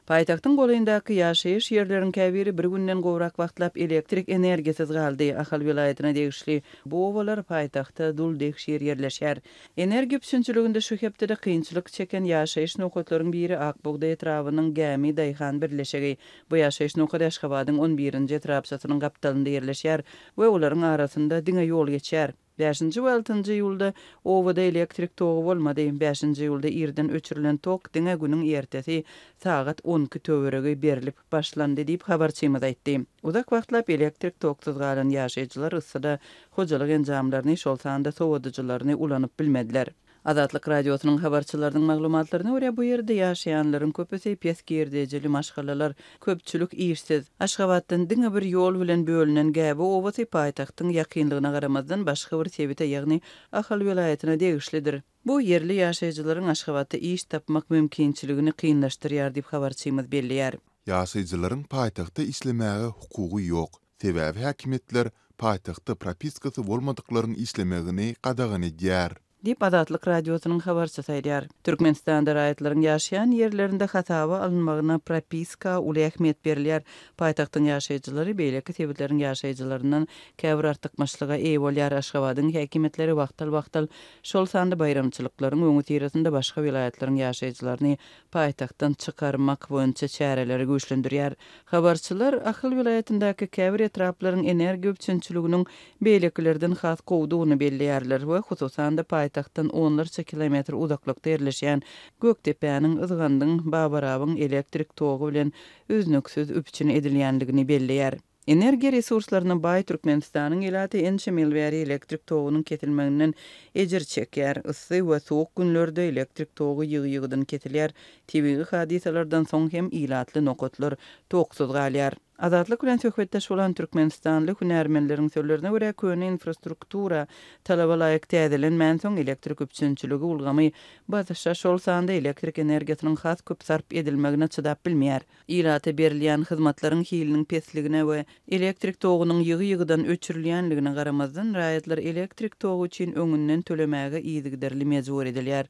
Paýtagtyň golayyndaky ýaşaýyş ýerleriň käbiri bir günden gowrak wagtlap elektrik energiýasiz galdy. Ahal vilayatyna degişli bu owalar paýtagta dul degişýär ýerleşýär. Energiýa düşünçiliginde şu hepde kynçylyk çeken ýaşaýyş nokatlaryň biri Akbogda etrawynyň Gämi Daýhan birleşigi. Bu ýaşaýyş nokady Aşgabatyň 11-nji etrapsatynyň gapdalynda ýerleşýär we olaryň arasynda diňe ýol geçýär. 5-nji we 6-njy ýylda owada elektrik togy bolmady. 5-nji ýylda irden öçürilen tok diňe günüň ertesi sagat 12 töweregi berilip başlandy diýip habarçymyz aýtdy. Uzak wagtlap elektrik toksuz galan ýaşaýjylar ıssyda hojalyk enjamlaryny şol sanda sowadyjylaryny ulanyp bilmediler. Azatlyk radiosynyň habarçylarynyň maglumatlaryna görä bu ýerde ýaşaýanlaryň köpüsi peskerdejeli maşgalalar, köpçülük işsiz. Aşgabatdan diňe bir ýol bilen bölünen Gäbi owasy paýtagtyň ýakynlygyna garamazdan başga bir sebite, ýagny Ahal vilayatyna degişlidir. Bu yerli ýaşaýjylaryň Aşgabatda iş tapmak mümkinçiligini kynlaşdyrýar diýip habarçymyz belliýär. Ýaşaýjylaryň paýtagta işlemäge hukugy ýok. Sebäbi häkimetler paýtagta propiskasy bolmadyklaryny işlemegini gadagany edýär. Dip Azatlyk radiosynyň habarçysy aýdýar. Türkmenistanda raýatlaryň ýaşaýan ýerlerinde hatawa alınmagyna propiska uly ähmiýet berilýär. Paýtagtyň ýaşaýjylary beýleki sebetleriň ýaşaýjylaryndan käbir artykmaçlyga eýe bolýar. Aşgabatyň häkimetleri wagtal şol sandy bayramçylyklaryň öňü tiresinde başga vilayatlaryň ýaşaýjylaryny paýtagtdan çykarmak boýunça çäreleri güýçlendirýär. Habarçylar Ahal vilayatyndaky käbir etraplaryň energiýa üçinçiliginiň beýlekilerden has gowdugyny belliýärler we hususan da paýtagtdan onlarça kilometr uzaklykda ýerleşýän Göktepäniň Izgandyň Babarabyň elektrik togy bilen üznüksiz üpçün edilýändigini belliýär. Energiýa resurslaryna baý Türkmenistanyň ýylaty ençe milbäri elektrik togynyň ketilmeginden ejir çekýär. Issy we soğuk günlerde elektrik togy ýygy-ýygydan ketilýär. Tebii hadisalardan soň hem ýylatly nokatlar toksuz galýar. Azatlyk bilen söhbetdeş bolan Türkmenistanly hünärmenleriň sözlerine görä köne infrastruktura talaba laýyk täzelenmän soň elektrik üçinçiligi ulgamy başa şol sanda elektrik energiýasynyň has köp sarp edilmegine çydap bilmeýär. Ýylaty berilýän hyzmatlaryň hiliniň pesligine we elektrik togynyň ýygy-ýygydan öçürilýänligine garamazdan raýatlar elektrik togy üçin öňünden tölemäge ýygyderli mejbur edilýär.